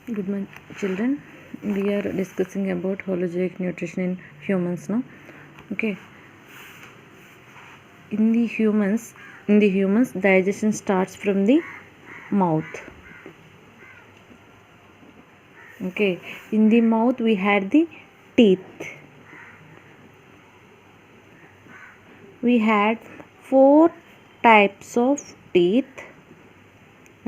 Good morning, children. We are discussing about hologenetic nutrition in humans now. Okay. In the humans, digestion starts from the mouth. Okay. In the mouth, we had the teeth. We had 4 types of teeth.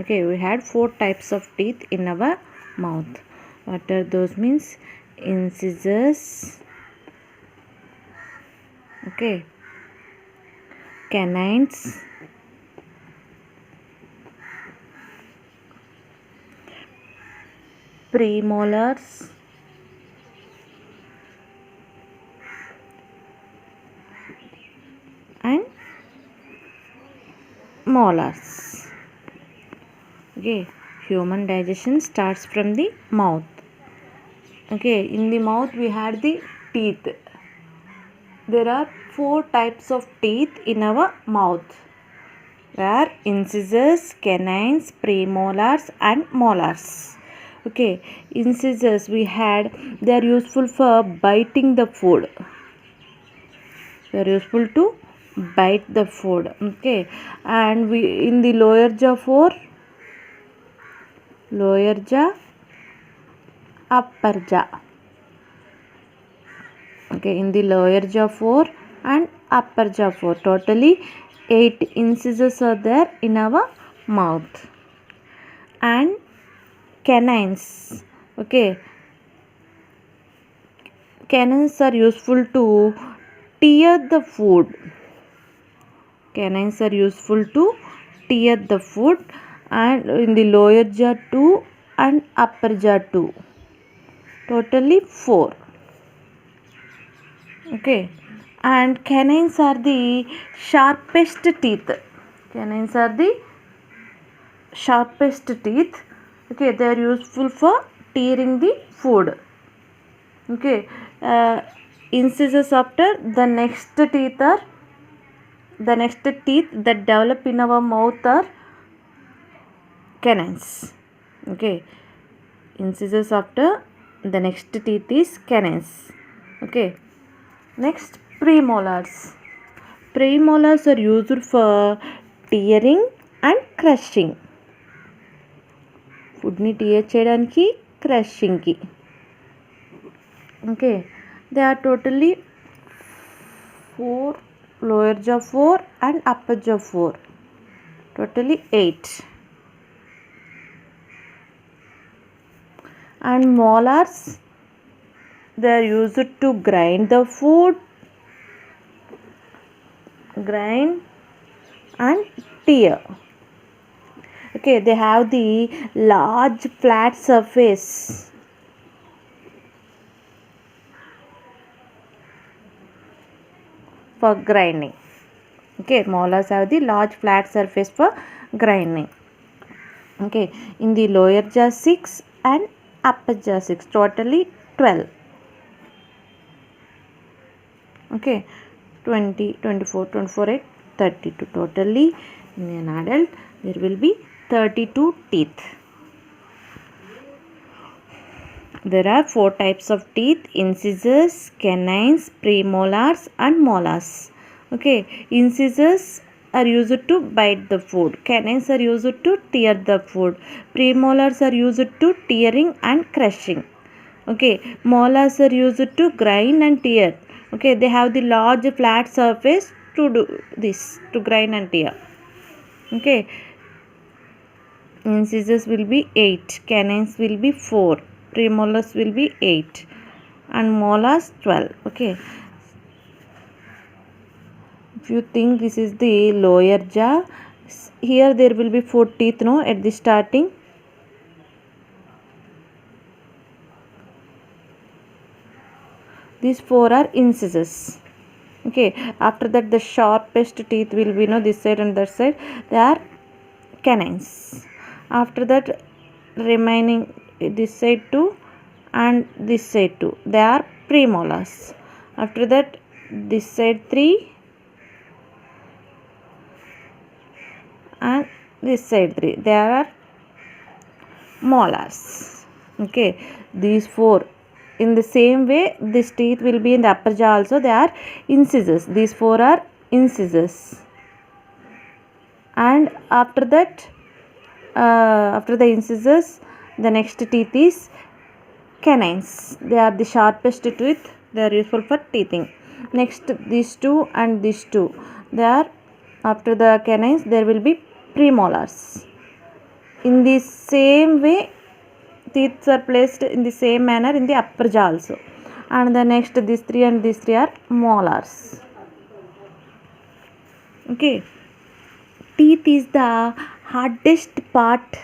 Okay, we had 4 types of teeth in our mouth. What are those? Means incisors. Okay, canines, premolars, and molars. Okay, human digestion starts from the mouth. Okay, in the mouth we had the teeth. There are 4 types of teeth in our mouth. There are incisors, canines, premolars, and molars. Okay, incisors we had, they are useful for biting the food. They are useful to bite the food. Okay, and we in the lower jaw for lower jaw, upper jaw. Okay, in the lower jaw 4 and upper jaw 4. Totally 8 incisors are there in our mouth. And canines. Okay, canines are useful to tear the food. Canines are useful to tear the food, and in the lower jaw 2 and upper jaw 2. Totally 4. Okay, and canines are the sharpest teeth. Canines are the sharpest teeth. Okay, they are useful for tearing the food. Okay, incisors after the next teeth that develop in our mouth are canines. Okay, incisors after the next teeth is canines. Okay, next premolars. Premolars are used for tearing and crushing. ఫుడ్ని tear చేయడానికి క్రషింగ్కి. Okay, they are totally 4, lower jaw 4 and upper jaw 4. Totally 8. And molars, they are used to grind the food, grind and tear. Okay, they have the large flat surface for grinding. Okay, molars have the large flat surface for grinding. Okay, in the lower jaw 6 and upper jaw 6. Totally 12. Okay, 20, 24, 24, 8, 32. Totally in an adult there will be 32 teeth. There are 4 types of teeth: incisors, canines, premolars, and molars. Okay, incisors are used to bite the food. Canines are used to tear the food. Premolars are used to tearing and crushing. Okay, molars are used to grind and tear. Okay, they have the large flat surface to do this, to grind and tear. Okay, incisors will be 8, canines will be 4, premolars will be 8, and molars 12. Okay, if you think this is the lower jaw, here there will be 4 teeth, no, at the starting. These 4 are incisors. Okay, after that the sharpest teeth will be, no, this side and that side, they are canines. After that remaining this side 2 and this side 2, they are premolars. After that this side 3 and this side 3, they are molars. Okay, these four. In the same way, this teeth will be in the upper jaw also. They are incisors. These four are incisors. And after that, after the incisors, the next teeth is canines. They are the sharpest teeth. They are useful for teething. Next, these two and these two. They are, after the canines, there will be premolars. In the same way, teeth are placed in the same manner in the upper jaw also. And the next, these three and these three are molars. Okay, teeth is the hardest part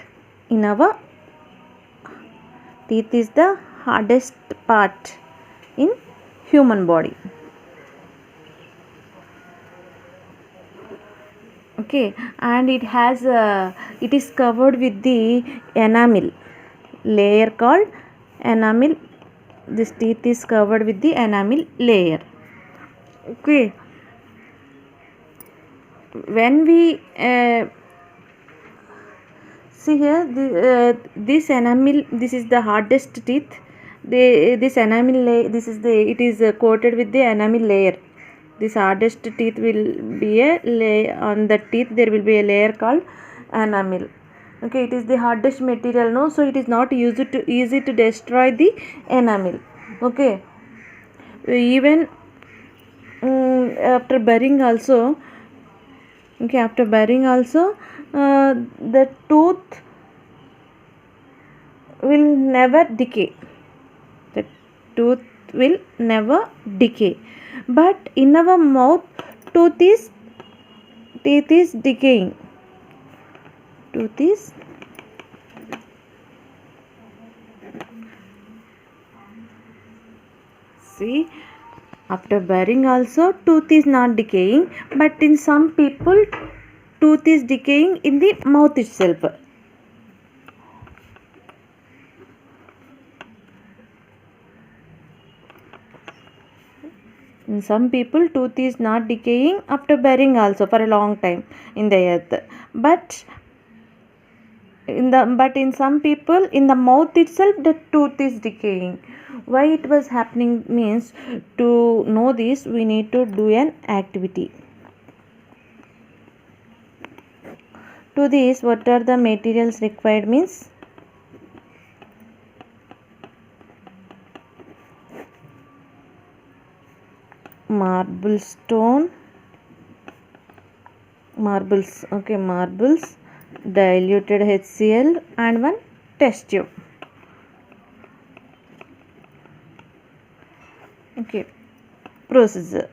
in our teeth is the hardest part in human body. Okay, and it is covered with the enamel layer called enamel. This teeth is covered with the enamel layer. Okay, when we see here, this enamel, this is the hardest teeth. This enamel layer, it is coated with the enamel layer. This hardest teeth will be a layer on the teeth. There will be a layer called enamel. Okay, it is the hardest material, no, so it is not easy to destroy the enamel. Okay, even after burying also. Okay, after burying also, the tooth will never decay. The tooth will never decay. But in our mouth, teeth is decaying. Tooth is see, after burying also, tooth is not decaying, but in some people, tooth is decaying in the mouth itself. In some people, tooth is not decaying after burying also for a long time in the earth. But in some people, in the mouth itself, the tooth is decaying. Why it was happening means, to know this, we need to do an activity. To this, what are the materials required means? Marble stone, marbles, okay, marbles, diluted HCl and one test tube. Okay, procedure.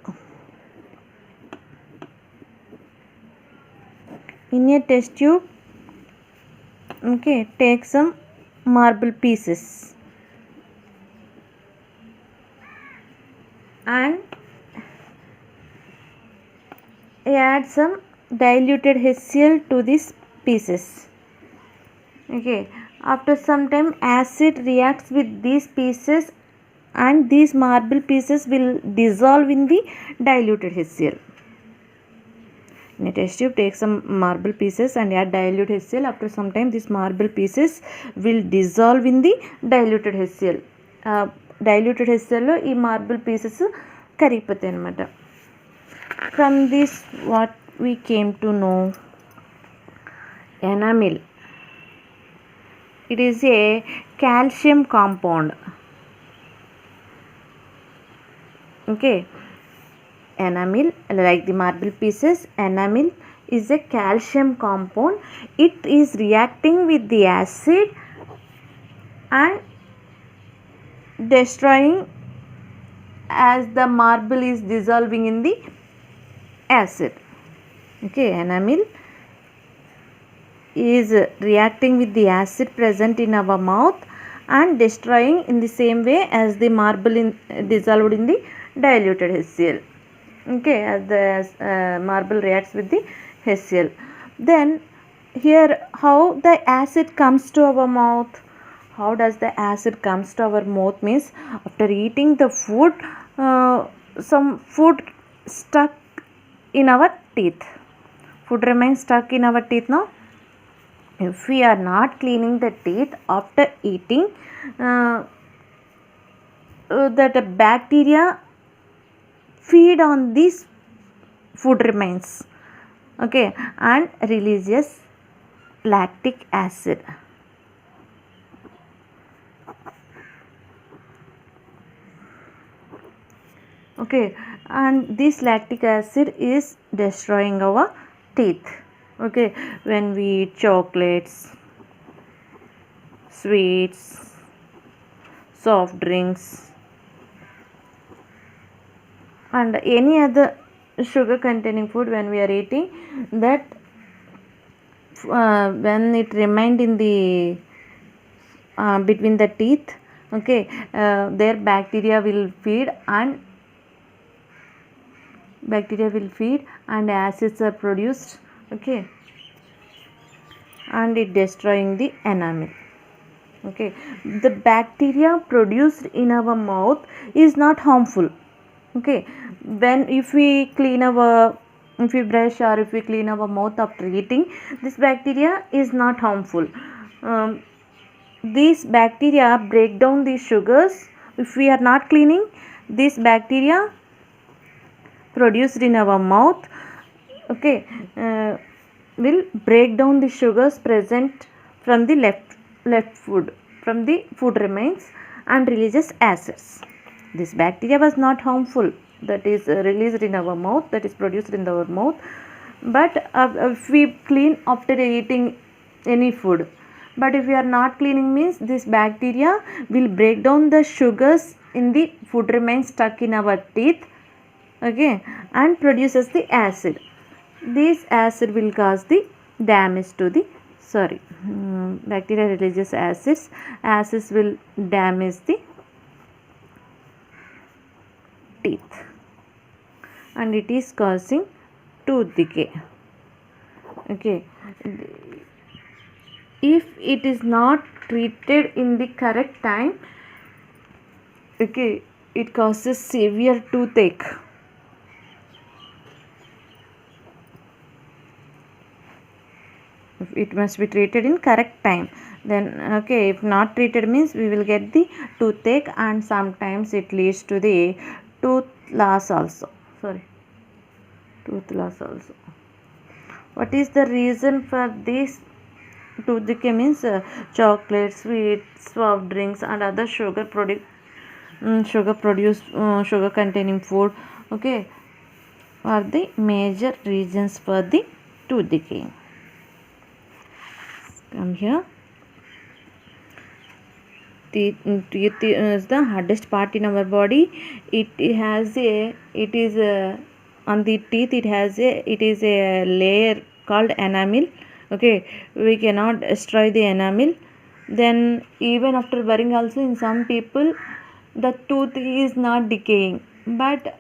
In a test tube, okay, take some marble pieces and add some diluted HCl to these pieces. Okay, after some time, acid reacts with these pieces and these marble pieces will dissolve in the diluted HCl. In a test tube, take some marble pieces and add diluted HCl. After some time, these marble pieces will dissolve in the diluted HCl. Diluted HCl lo ee marble pieces karipothayi anamata. From this, what we came to know, enamel, it is a calcium compound. Okay, enamel, like the marble pieces, enamel is a calcium compound. It is reacting with the acid and destroying as the marble is dissolving in the acid. Okay, enamel is reacting with the acid present in our mouth and destroying in the same way as the marble dissolved in the diluted HCl. Okay, as the marble reacts with the HCl. Then here, how the acid comes to our mouth? How does the acid comes to our mouth means, after eating the food, some food stuck in our teeth. Food remains stuck in our teeth now. If we are not cleaning the teeth after eating, that bacteria feed on these food remains, okay, and releases lactic acid. Okay, and this lactic acid is destroying our teeth. Okay, when we eat chocolates, sweets, soft drinks, and any other sugar containing food, when we are eating that, when it remained in the between the teeth, okay, their bacteria will feed and acids are produced, okay, and it destroying the enamel. Okay, the bacteria produced in our mouth is not harmful. Okay, if we brush or if we clean our mouth after eating, this bacteria is not harmful. These bacteria break down these sugars. If we are not cleaning, this bacteria produced in our mouth, okay, will break down the sugars present from the left food, from the food remains, and releases acids. This bacteria was not harmful, that is released in our mouth, that is produced in our mouth. But if we clean after eating any food, but if we are not cleaning means this bacteria will break down the sugars in the food remains stuck in our teeth, okay, and produces the acid. This acid will cause the damage to the bacteria releases acids will damage the teeth, and it is causing tooth decay. Okay, if it is not treated in the correct time, okay, it causes severe toothache. It must be treated in correct time. Then, okay, if not treated means we will get the toothache, and sometimes it leads to the tooth loss also. What is the reason for this tooth decay means? Chocolates, sweets, soft drinks, and other sugar containing food, okay, are the major reasons for the tooth decay. Come here. Teeth is the hardest part in our body. It is on the teeth. It is a layer called enamel. Okay, we cannot destroy the enamel. Then even after wearing also, in some people the tooth is not decaying, but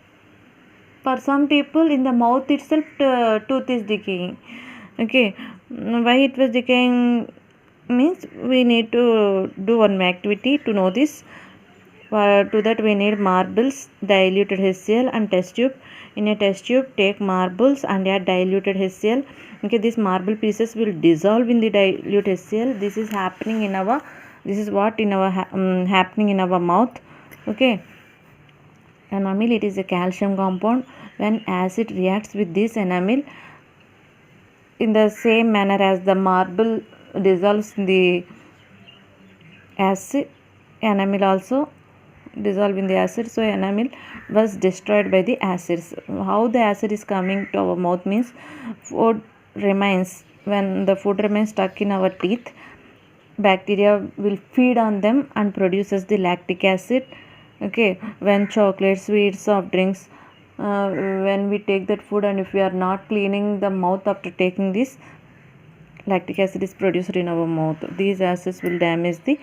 for some people in the mouth itself tooth is decaying. Okay, why it was decaying means we need to do one activity to know this. To that we need marbles, diluted HCl, and test tube. In a test tube, take marbles and add diluted HCl. Okay, these marble pieces will dissolve in the dilute HCl. This is happening in our happening in our mouth. Okay, enamel, it is a calcium compound. When acid reacts with this enamel, in the same manner as the marble dissolves in the acid, enamel also dissolve in the acid. So enamel was destroyed by the acids. How the acid is coming to our mouth means, food remains, when the food remains stuck in our teeth, bacteria will feed on them and produces the lactic acid. Okay, when chocolate, sweets, soft drinks, when we take that food, and if we are not cleaning the mouth after taking this, lactic acid is produced in our mouth. These acids will damage the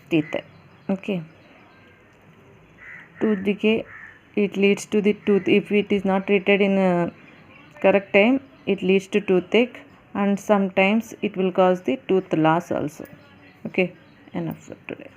teeth. Okay, tooth decay, it leads to the tooth, if it is not treated in a correct time, it leads to toothache, and sometimes it will cause the tooth loss also. Okay, enough for today.